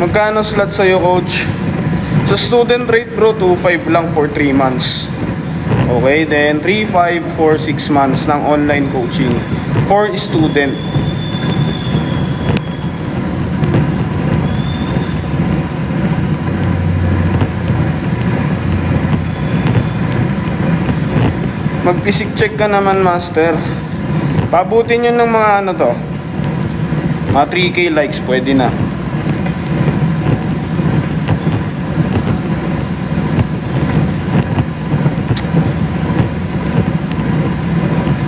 Magkano slot sa'yo, coach? Sa student rate bro, 2.5 lang for 3 months. Okay, then 3.5 for 6 months ng online coaching for student. Mag-physic check ka naman, master. Pabutin yun ng mga ano to, mga 3K likes, pwede na.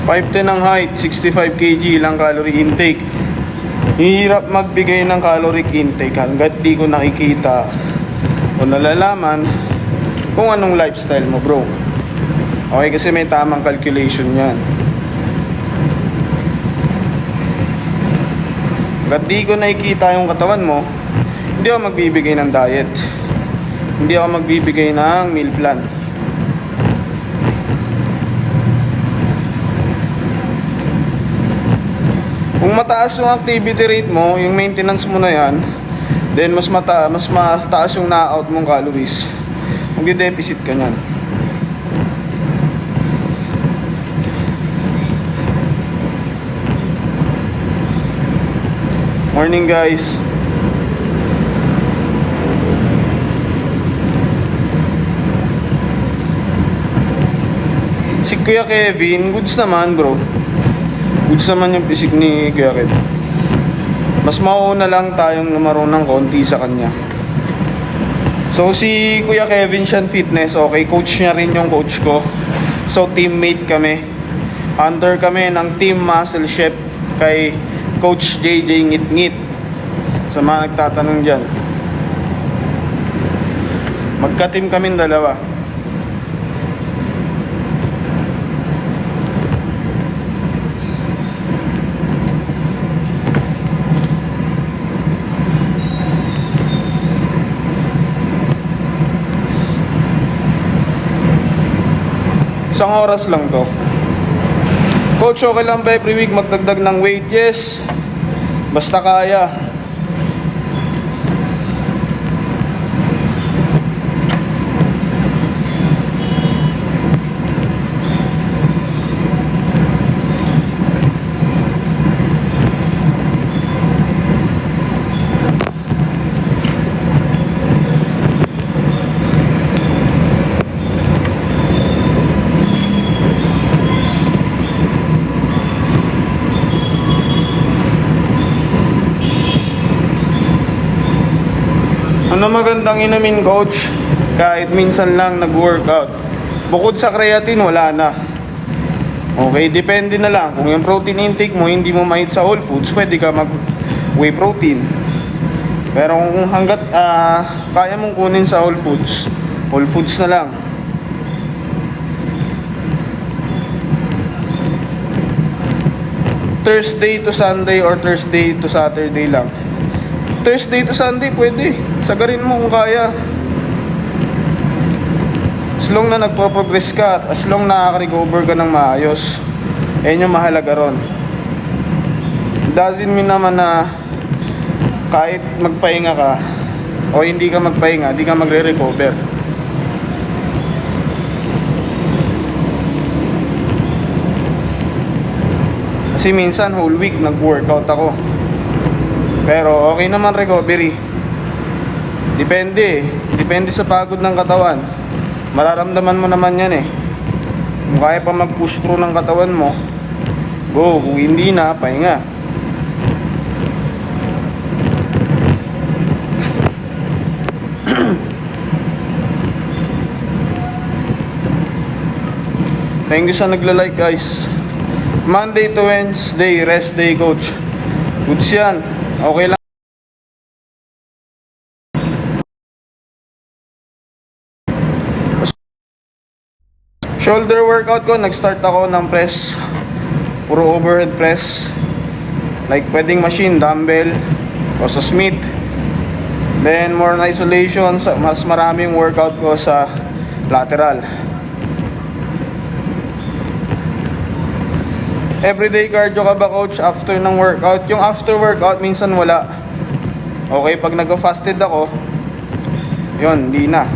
.5'10" ang height, 65 kg lang calorie intake. Hirap magbigay ng caloric intake hanggat di ko nakikita o nalalaman kung anong lifestyle mo, bro. Okay, kasi may tamang calculation yan. Hanggat di ko nakikita yung katawan mo, hindi ako magbibigay ng diet. Hindi ako magbibigay ng meal plan. Kung mataas yung activity rate mo, yung maintenance mo na yan, then mas mataas yung na-out mong calories. Magde-deficit ka nyan. Morning guys. Si Kuya Kevin, goods naman bro. Goods naman yung pisik ni Kuya Kevin. Mas mauna lang tayong lumaro ng konti sa kanya. So si Kuya Kevin Shan Fitness, okay, coach niya rin yung coach ko. So teammate kami. Under kami ng Team Muscle Chef kay Coach JJ Ngit-Ngit. Sa mga nagtatanong dyan, magka-team kaming dalawa. Isang oras lang to. Coach, okay lang ba every week magdagdag ng weight? Yes, basta kaya. Ano magandang inumin, coach? Kahit minsan lang nag-workout. Bukod sa creatine, wala na. Okay, depende na lang. Kung yung protein intake mo hindi mo mahit sa whole foods, pwede ka mag-whey protein. Pero kung hanggat kaya mong kunin sa whole foods na lang. Thursday to Sunday or Thursday to Saturday lang. Thursday to Sunday, pwede. Sagarin mo kung kaya. As long na nagpo-progress ka at as long nakaka-recover ka ng maayos. Yan yung mahalaga ron. Doesn't mean naman na kahit magpahinga ka o hindi ka magpahinga, hindi ka magre-recover. Kasi minsan whole week nag-workout ako. Pero okay naman recovery. Depende sa pagod ng katawan. Mararamdaman mo naman yan eh. Kung kaya pa mag-push through ng katawan mo, go. Kung hindi na, pahinga. Thank you sa nagla-like guys. Monday to Wednesday, rest day, coach. Goods yan. Okay lang. Shoulder workout ko, nag-start ako ng press. Puro overhead press. Like pwedeng machine, dumbbell, o sa Smith. Then more na isolation, mas maraming workout ko sa lateral. Everyday cardio ka ba, coach, after ng workout? Yung after workout, minsan wala. Okay, pag nag-fasted ako, yun, hindi na.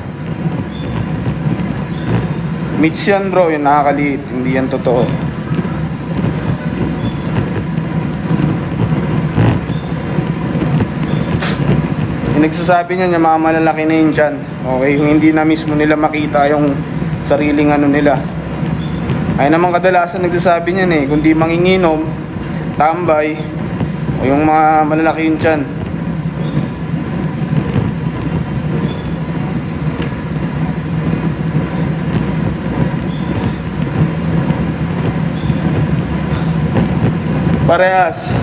Myths yan bro, yung nakakaliit, hindi yan totoo. Yung nagsasabi niya, yung mga malalaki na yun dyan. Okay, yung hindi na mismo nila makita yung sariling ano nila. Ay naman kadalasan nagsasabi niyan eh, kung di manginginom, tambay, o yung mga malalaki yun dyan. Parehas.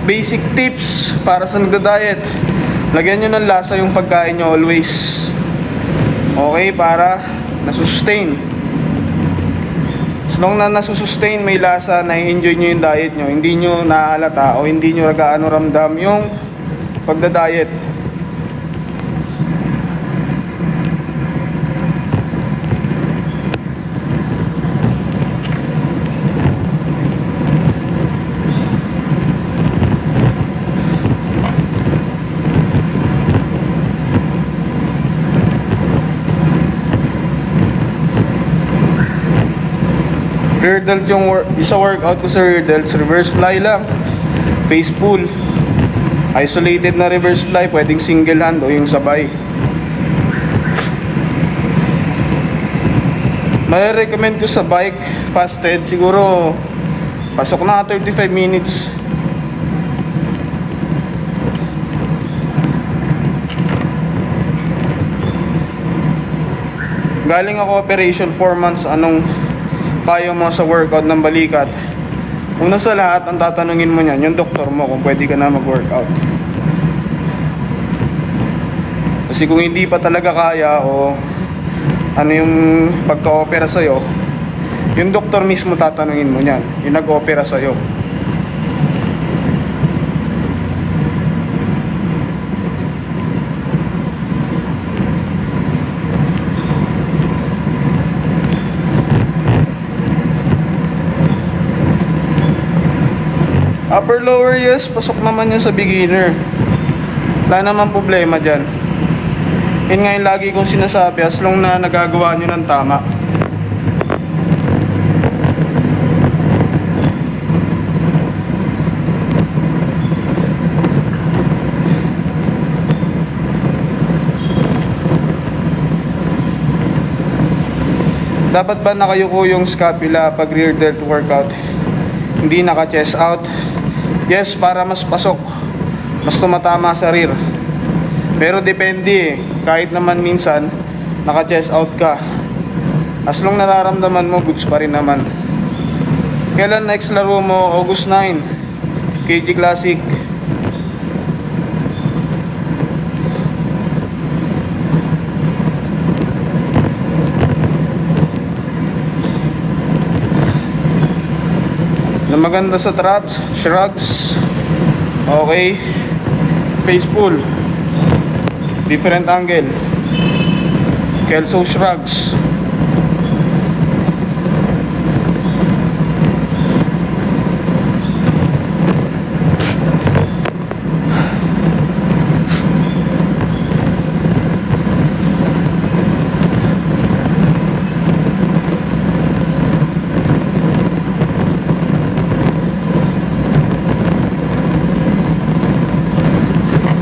Basic tips para sa nagda-diet. Lagyan nyo ng lasa yung pagkain nyo always. Okay, para nasusustain. As long na nasusustain, may lasa, na-enjoy nyo yung diet nyo, hindi nyo nahalata o hindi nyo gaano ramdam yung pagda-diet. Rear delt yung isa workout ko sa rear delts, reverse fly lang, face pull, isolated na reverse fly, pwedeng single hand o yung sabay. Recommend ko sa bike fasted, siguro pasok na 35 minutes. Galing ako operation 4 months, anong payo mo sa workout ng balikat? Una sa lahat, ang tatanungin mo niyan, yung doktor mo kung pwede ka na mag-workout. Kasi kung hindi pa talaga kaya o ano yung pagka-opera sa'yo, yung doktor mismo tatanungin mo niyan, yung nag-opera sa'yo. Upper lower, yes, pasok naman yun sa beginner. Wala naman problema dyan. Yun nga yung lagi kong sinasabi, as long na nagagawa nyo ng tama. Dapat ba nakayuko yung scapula pag rear delt workout? Hindi naka-chest out? Yes, para mas pasok, mas tumatama sa rear. Pero depende eh. Kahit naman minsan naka-chest out ka, as long nararamdaman mo, goods pa rin naman. Kailan next laro mo? August 9, KG Classic. Na maganda sa traps, shrugs. Okay. Face pull. Different angle. Kelso shrugs.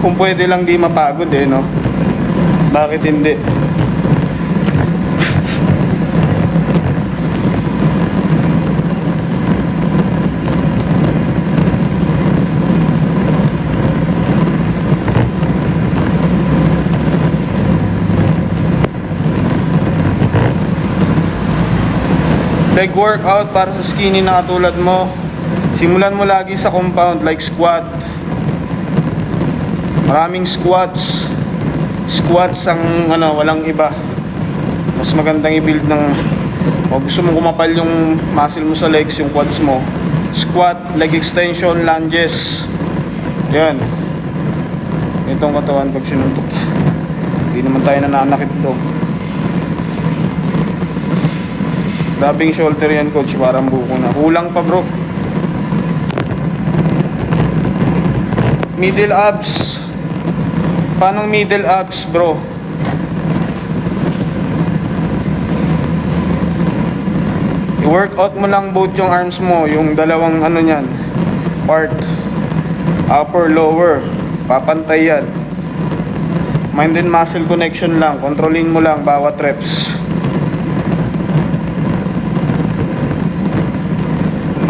Kung pwede lang di mapagod eh, no? Bakit hindi? Leg workout para sa skinny na katulad mo. Simulan mo lagi sa compound like squat. Maraming squats. Squats ang walang iba. Mas magandang i-build ng o gusto mong kumapal yung muscle mo sa legs, yung quads mo. Squat, leg extension, lunges. Yan. Itong katawan pag sinuntok. Hindi naman tayo nananakit ito. Grabing shoulder yan, coach. Parang buko na. Kulang pa, bro. Middle abs. Paano middle abs, bro? I-workout mo lang both yung arms mo. Yung dalawang ano nyan. Part. Upper, lower. Papantay yan. Mind and muscle connection lang. Kontrolin mo lang bawat reps.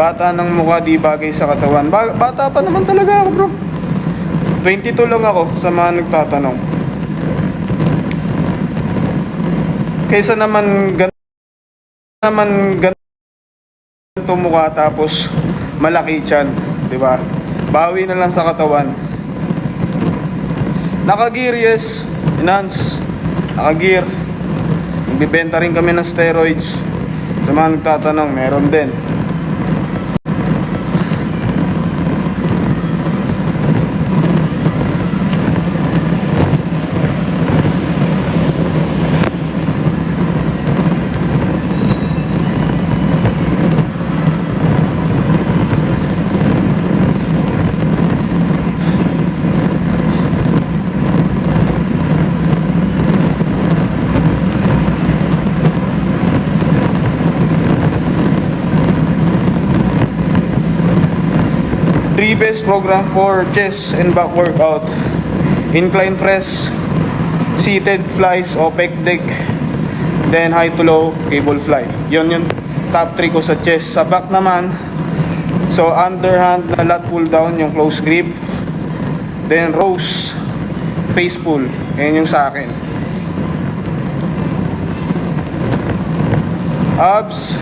Bata ng mukha di bagay sa katawan. Bata pa naman talaga ako, bro. 22 lang ako sa mga nagtatanong. Kaysa naman ganito mukha tapos malaki tiyan, 'di ba? Bawi na lang sa katawan. Naka-gear, yes. Enhance. Naka-gear. Nagbibenta rin kami ng steroids. Sa mga nagtatanong, meron din. Three best program for chest and back workout: incline press, seated flies o pec deck, then high to low cable fly. Yon yung top 3 ko sa chest. Sa back naman, so underhand na lat pull down, yung close grip, then rows, face pull. Yan yung sa akin. Abs,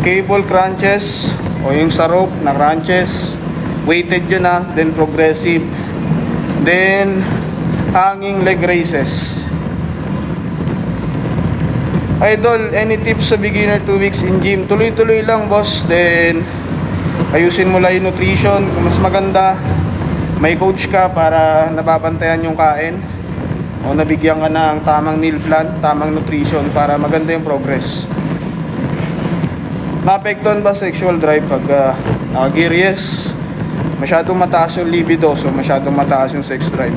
cable crunches o yung sa rope na crunches, weighted yun na, then progressive, then hanging leg raises. Idol, any tips sa beginner 2 weeks in gym? Tuloy-tuloy lang, boss. Then ayusin mo lang yung nutrition. Kung mas maganda, may coach ka para nababantayan yung kain o nabigyan ka ng tamang meal plan, tamang nutrition para maganda yung progress. Naapektuhan ba sexual drive pag naka-gear? Yes. Masyadong mataas yung libido, so masyadong mataas yung sex drive.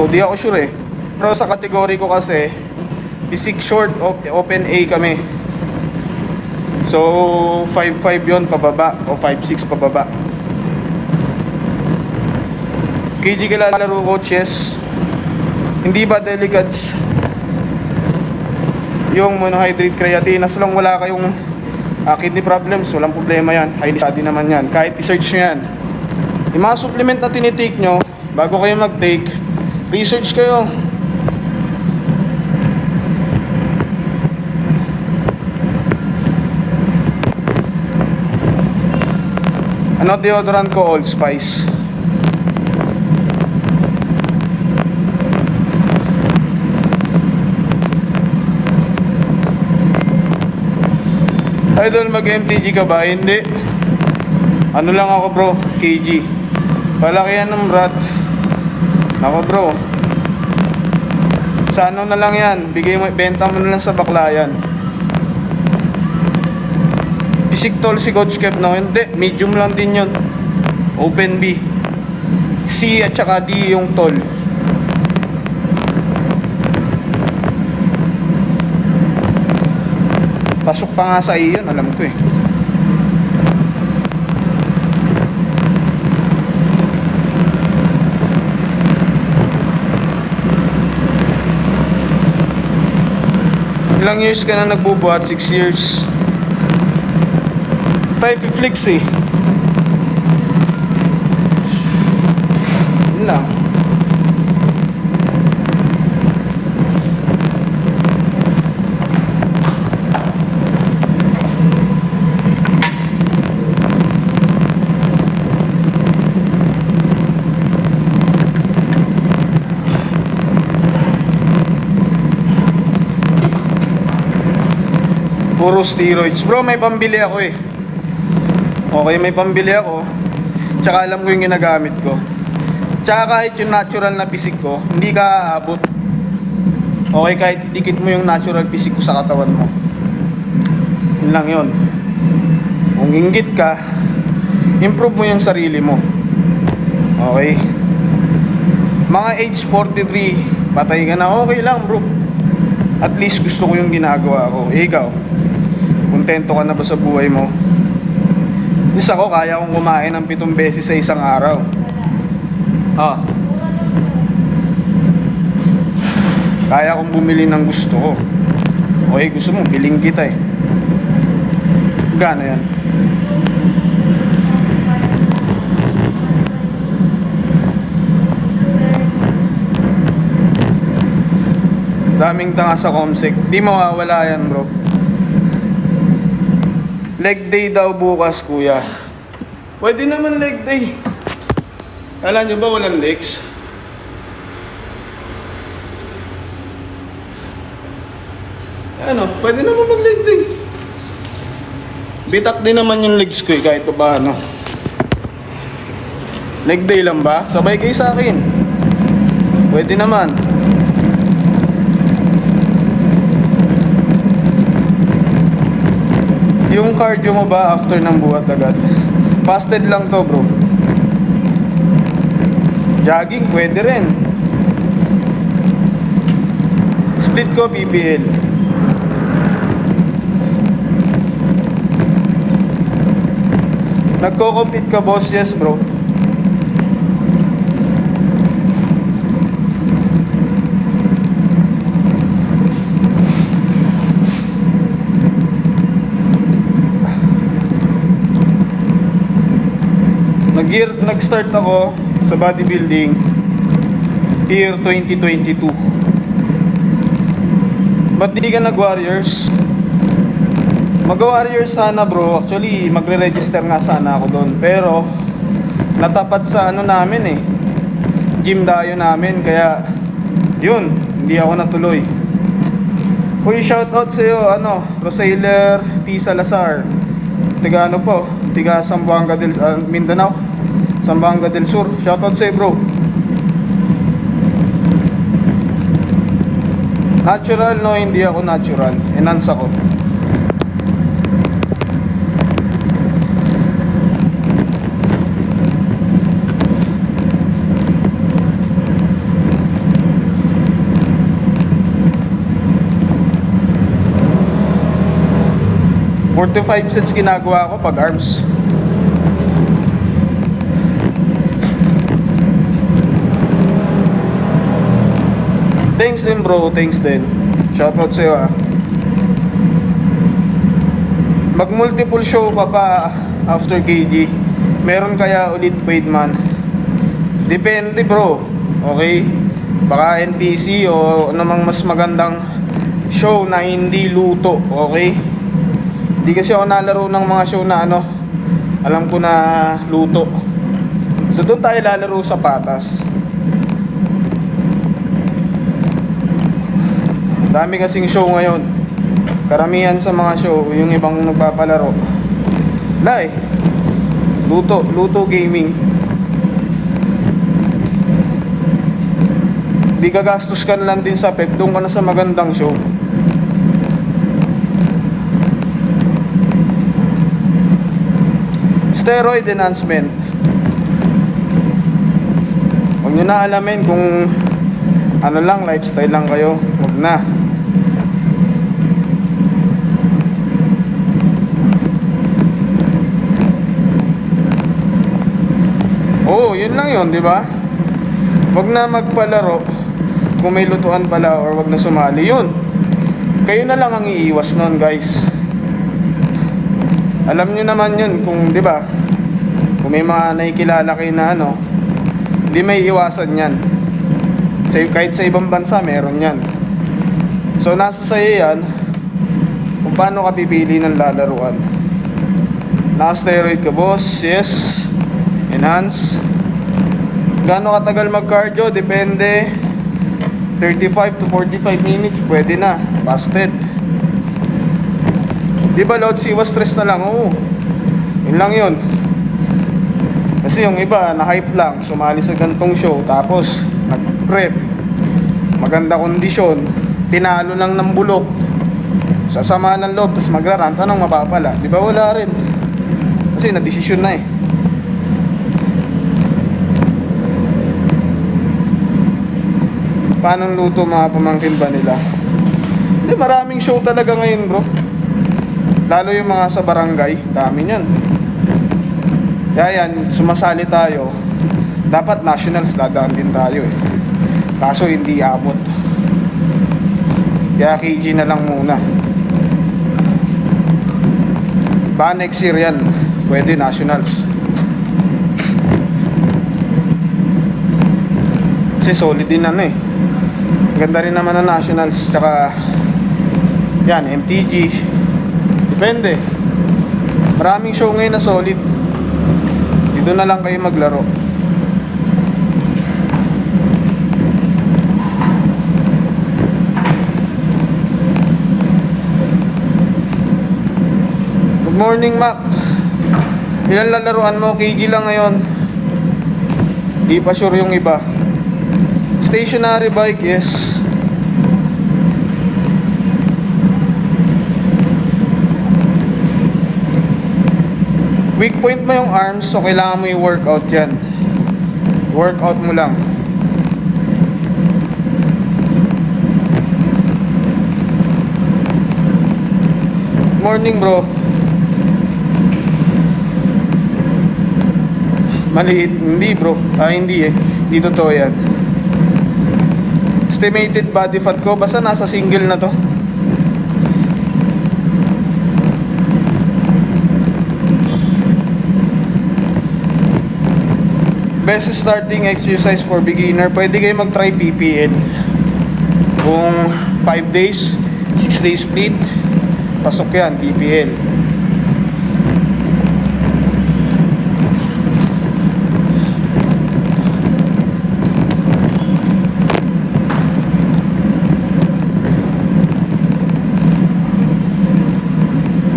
Di ako sure eh. Pero sa kategory ko kasi, basic short, open A kami. So 5'5" yon pababa o 5'6" pababa. KG kilalaro ko, chess. Hindi ba delicates yung monohydrate creatine? As long wala kayong kidney problems, walang problema yan. Highly study naman yan. Kahit i-search nyo yan. Yung mga supplement na tinitake nyo, bago kayo mag-take, research kayo. Ano deodorant ko? Old Spice. Idol, mag-MTG ka ba? Hindi. Ano lang ako, bro? KG. Palakihan ng rat. Nako, bro. Sa ano na lang yan, benta mo na lang sa bakla yan. Basic tall si Coach Kev, no? Hindi, medium lang din yun. Open B. C at saka D yung tall. Pasok pa nga sa iyon, alam ko eh. Ilang years ka na nagbubuhat? 6 years. Type flex eh. Yun lang. Puro steroids. Bro, may pambili ako eh. Okay, may pambili ako. Tsaka alam ko yung ginagamit ko. Tsaka kahit yung natural na pisik ko, hindi ka aabot. Okay, kahit idikit mo yung natural pisik ko sa katawan mo. Yun lang yun. Kung inggit ka, improve mo yung sarili mo. Okay? Mga age 43, patay ka na, okay lang bro. At least gusto ko yung ginagawa ko. Ikaw, kontento ka na ba sa buhay mo? Isa ko, kaya kong kumain ng 7 beses sa isang araw. Kaya kong bumili ng gusto ko. Okay, gusto mo, biling kita eh. Gano yan? Daming tanga sa Comsec. Di mawawala yan bro. Leg day daw bukas kuya. Pwede naman leg day. Alam nyo ba walang legs? Ano, pwede naman mag leg day. Bitak din naman yung legs ko eh, kahit pa paano. Leg day lang ba? Sabay kayo sa akin. Pwede naman. Yung cardio mo ba after ng buhat agad? Fasted lang to bro. Jogging pwede rin. Split ko PBL. Nagko-compete ka boss? Yes bro. Nag-start ako sa bodybuilding year 2022. Ba't di ka nag-warriors? Mag-warriors sana bro. Actually, magre-register nga sana ako doon. Pero, natapat sa ano namin eh. Gym dayo namin. Kaya, yun. Hindi ako natuloy. Uy, shoutout sa'yo, Rosailer T. Salazar. Tiga ano po? Tiga Zamboanga del Mindanao. Zamboanga del Sur. Shoutout sa'yo bro. Natural no, hindi ako natural. Enhance ako. $45 ginagawa ko pag arms. Thanks din bro, thanks din. Shoutout sa'yo ah. Mag multiple show ka pa after KG. Meron kaya ulit paid man? Depende bro. Okay? Baka NPC o namang mas magandang show na hindi luto. Okay? Hindi kasi ako nalaro ng mga show na alam ko na luto. So doon tayo lalaro sa patas. Dami kasing show ngayon. Karamihan sa mga show, yung ibang nagpapalaro. Wala eh. Luto gaming. Di gagastos ka na lang din sa pep, doon ka na sa magandang show. Steroid enhancement. Huwag nyo na alamin kung lifestyle lang kayo. Huwag na. Oo, yun lang yun, di ba? Huwag na magpalaro kung may lutuan pala or huwag na sumali. Yun. Kayo na lang ang iiwas nun, guys. Alam nyo naman yun kung, di ba? Kung may mga nakikilala kayo na hindi may iwasan yan. Kahit sa ibang bansa, meron yan. So, nasa sa'yo yan kung paano ka pipili ng lalaruan. Naka-steroid ka, boss? Yes. Enhance. Gaano katagal mag-cardio? Depende. 35 to 45 minutes, pwede na. Fasted. Di ba load siwas stress na lang? Oo. Yun lang yun. Kasi yung iba, na-hype lang, sumali sa gantong show, tapos nag-prep, maganda kondisyon, tinalo lang ng bulok, sasama ng loob, tapos magrarant, anong mapapala? Di ba wala rin? Kasi na-desisyon na eh. Paano luto mga pamangkin ba nila? Hindi, maraming show talaga ngayon bro. Lalo yung mga sa barangay, dami niyan. Kaya yan, sumasali tayo. Dapat nationals, dadaan din tayo eh. Kaso hindi abot. Kaya KG na lang muna. Ba next year yan, pwede nationals. Kasi solid din ano eh. Ganda rin naman ang nationals. Tsaka yan, MTG. Depende. Maraming show ngayon na solid. Dito na lang kayo maglaro. Good morning, Mac. Ilan lalaruan mo? KG lang ngayon. Di pa sure yung iba. Stationary bike, yes. Weak point mo yung arms, so kailangan mo i-workout yan. Workout mo lang. Morning bro. Maliit, hindi bro. Hindi eh. Di totoo yan. Estimated body fat ko, basta nasa single na to. Best starting exercise for beginner, pwede kayo mag-try PPL. Kung 5 days, 6 days split, pasok yan, PPL.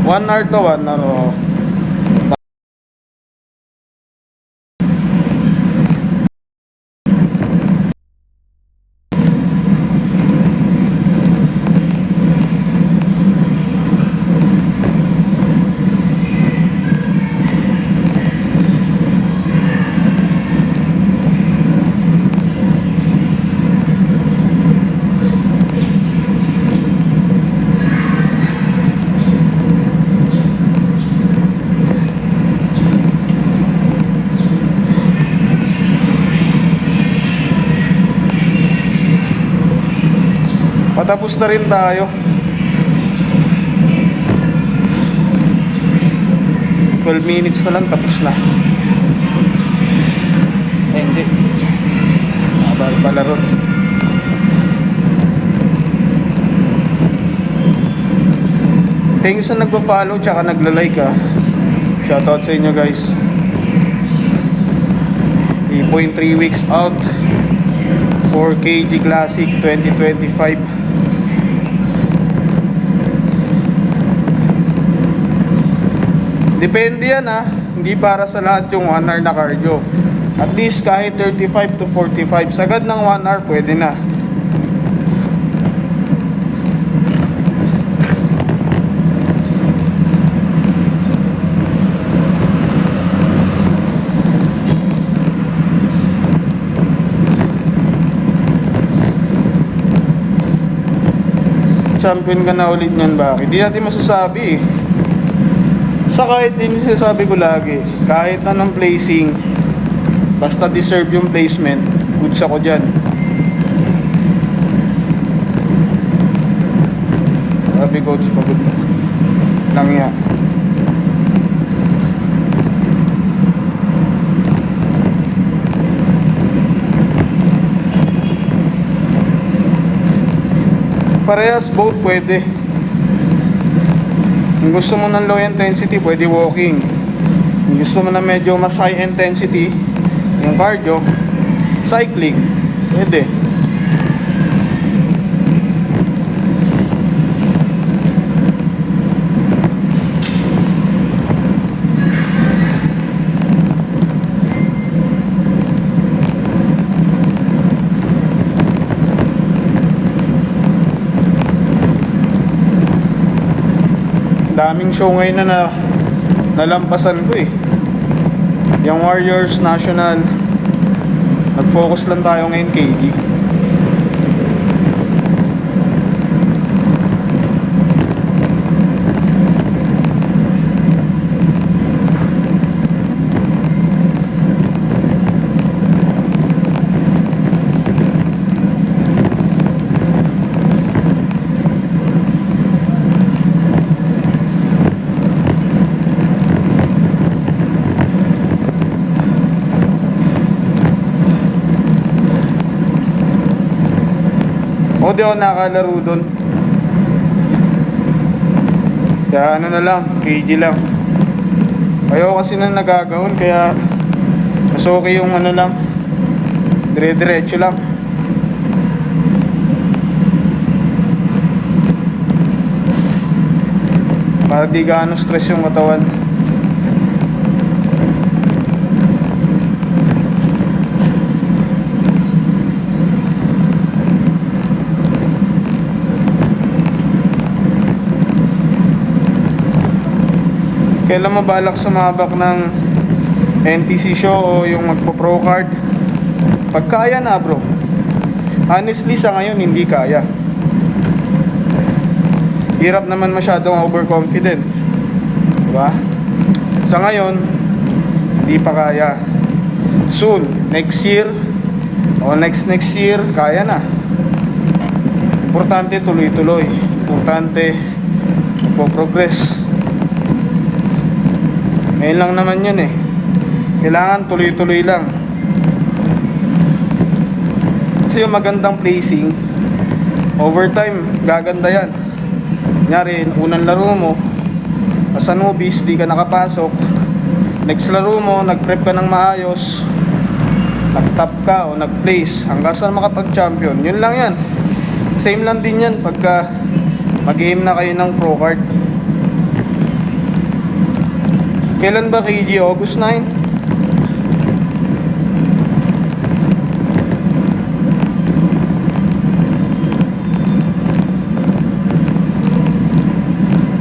One hour to 1 hour. Patapos na rin tayo. 12 minutes na lang, tapos na. Hindi. Abal pala ron. Thanks sa nagpa-follow tsaka nagla-like ah. Shoutout sa inyo guys. 3.3 weeks out for KG Classic 2025. Depende yan ha. Hindi para sa lahat yung 1 hour na cardio. At least kahit 35 to 45. Sagad ng 1 hour pwede na. Champion ka na ulit niyan, bakit? Hindi natin masasabi eh. Sa kahit hindi sinasabi ko lagi, kahit anong placing, basta deserve yung placement, goods ako dyan. Sabi coach, pagod lang yan. Parehas, both pwede. Kung gusto mo ng low intensity, pwede walking. Kung gusto mo na medyo mas high intensity, yung cardio, cycling, pwede. daming show ngayon na nalampasan ko eh. Yung Warriors, National. Nag-focus lang tayo ngayon KG. O di ako nakalaro dun. Kaya ano na lang, KG lang. Ayaw kasi na nagagawin, kaya mas okay yung ano lang, dire-diretso lang. Para di gaano stress yung katawan. Kailan mabalak sumabak ng NTC show o yung magpo-pro card? Pag kaya na bro. Honestly sa ngayon hindi kaya. Hirap naman masyadong overconfident, diba? Sa ngayon hindi pa kaya. Soon, next year o next year kaya na. Importante tuloy-tuloy. Importante magpo-progress. Ngayon lang naman yun eh. Kailangan tuloy-tuloy lang. Kasi yung magandang placing, overtime, gaganda yan. Kunyari, unang laro mo, as a novice, di ka nakapasok. Next laro mo, nag-prep ka ng maayos, nag-top ka o nag-place, hanggang saan makapag-champion. Yun lang yan. Same lang din yan pagka mag-aim na kayo ng pro card. Kailan ba KG? August 9?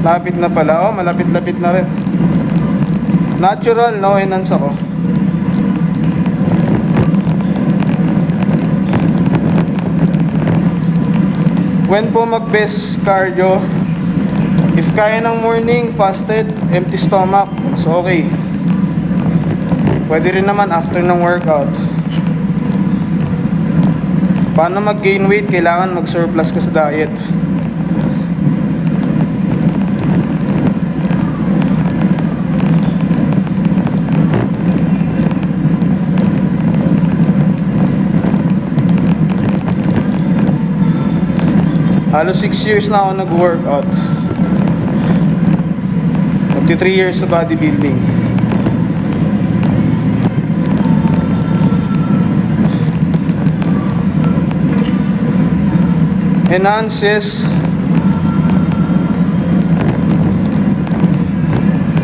Lapit na pala. Oh, malapit-lapit na rin. Natural, no enhance ako. When po mag-best cardio, if kaya ng morning, fasted, empty stomach, so okay. Pwede rin naman after ng workout. Paano mag-gain weight? Kailangan mag-surplus ka sa diet. Halos 6 years na ako nag-workout. 3 years sa bodybuilding. Enhances.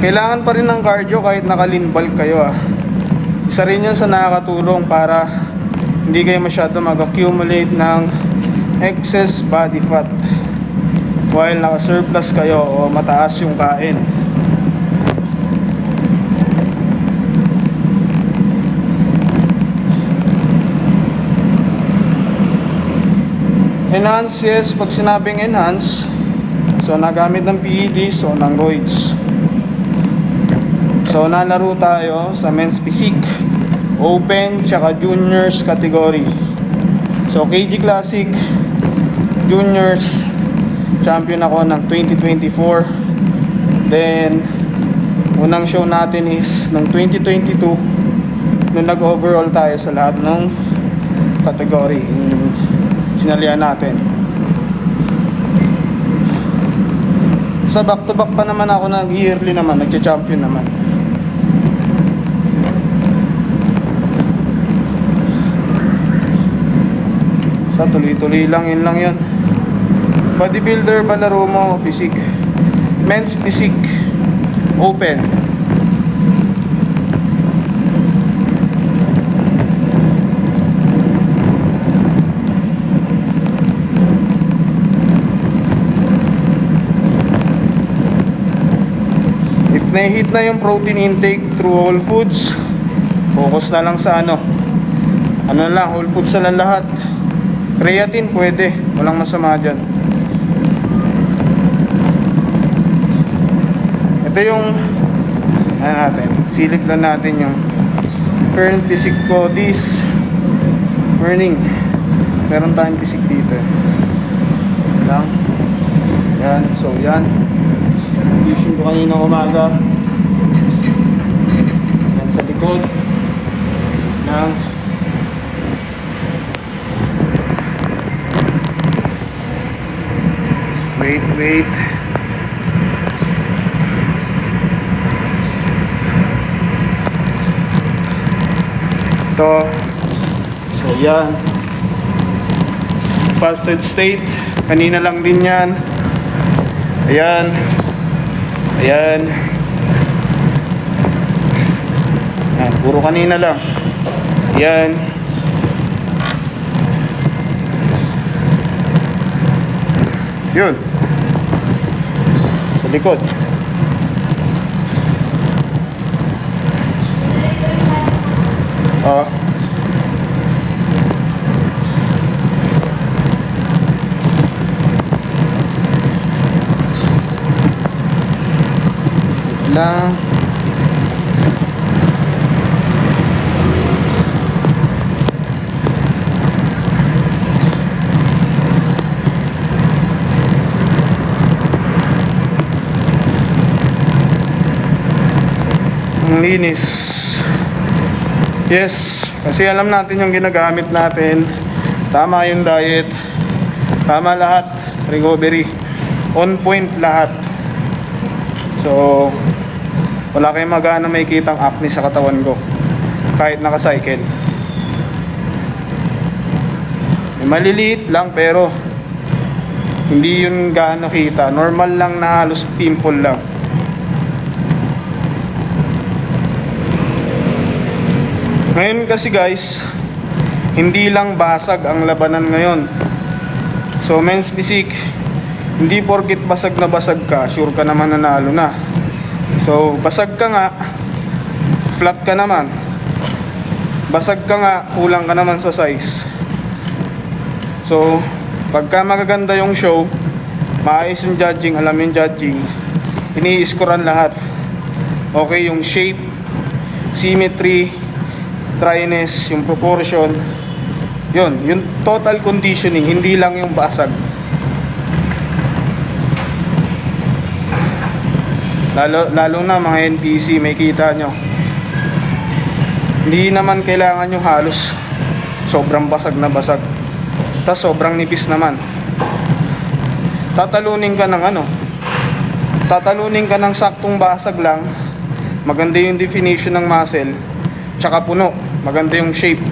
Kailangan pa rin ng cardio kahit naka-lean bulk kayo ah. Isa rin yun sa nakakatulong para hindi kayo masyado mag-accumulate ng excess body fat while naka-surplus kayo o mataas yung kain. Enhance, yes, pag sinabing enhance, so nagamit ng PEDs o ng roids. So nalaro tayo sa men's physique, open, tsaka juniors category. So KG Classic, juniors, champion ako ng 2024. Then, unang show natin is ng 2022, nung nag-overall tayo sa lahat ng category. Sinalihan natin. Sa back to back pa naman ako, nag-yearly naman, nagcha-champion naman. Sa tuloy-tuloy lang, yun lang yun. Bodybuilder ba laro mo? Physique. Men's physique, open. na-hit na yung protein intake through whole foods, focus na lang sa ano lang, whole foods na lang lahat. Creatine pwede, walang masama dyan. Ito yung ano natin, silip lang natin yung current physique ko this morning. Meron tayong physique dito lang. Yan, so yan condition ko kanina umaga. Yan sa likod ng wait ito, so yan fasted state kanina lang din yan. Ayan, puro kanina lang. Ayan, yun sa likod. Lang ang linis. Yes, kasi alam natin yung ginagamit natin. Tama yung diet, tama lahat, recovery on point lahat. So wala kayong magana may kitang acne sa katawan ko kahit naka-cycle. Maliliit lang pero hindi yun gaano kita. Normal lang na halos pimple lang. Ngayon kasi guys, hindi lang basag ang labanan ngayon. So men's physique, hindi porket basag na basag ka, sure ka naman nanalo na. So basag ka nga, flat ka naman. Basag ka nga, kulang ka naman sa size. So pagka magaganda yung show, maayos yung judging, alam yung judging, ini-scorean lahat. Okay yung shape, symmetry, dryness, yung proportion, yun, yung total conditioning, hindi lang yung basag. Lalo na mga NPC, may kita nyo, hindi naman kailangan yung halos sobrang basag na basag, tas sobrang nipis naman. Tatalunin ka ng saktong basag lang, maganda yung definition ng muscle, tsaka puno, maganda yung shape.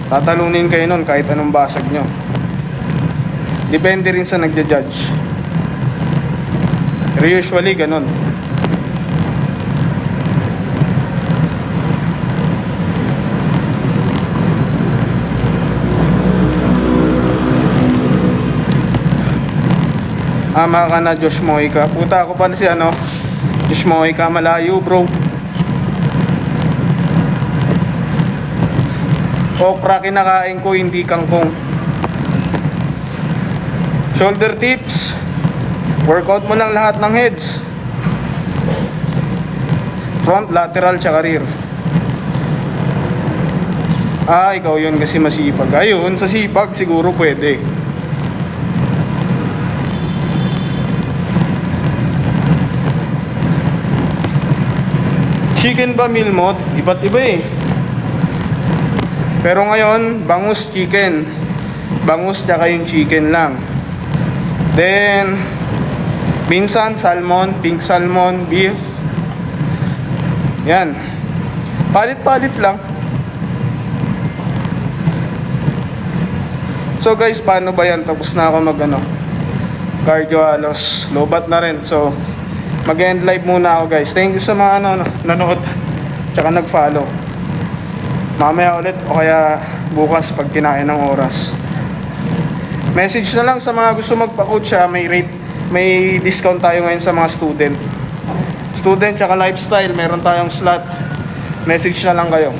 Tatalunin kayo nun kahit anong basag nyo. Depende rin sa nagja-judge. Pero usually ganun. Ama ka na, Josh Moika. Puta ako pala si Josh Moika, malayo bro. Okra kinakain ko, hindi kangkong. Shoulder tips, workout mo lang lahat ng heads, front, lateral, tsaka rear. Ikaw yun kasi masipag. Ayun, sa sipag siguro pwede. Chicken ba meal mo? Iba't iba eh. Pero ngayon, bangus chicken. Bangus tsaka yung chicken lang. Then, minsan salmon, pink salmon, beef. Yan. Palit-palit lang. So guys, paano ba yan? Tapos na ako cardio halos. Lobat na rin. So, mag-end live muna ako guys. Thank you sa mga nanood. Tsaka nag-follow. Mamaya ulit o kaya bukas pag kinain ng oras. Message na lang sa mga gusto magpa-coach, may discount tayo ngayon sa mga student. Student tsaka lifestyle, meron tayong slot. Message na lang kayo.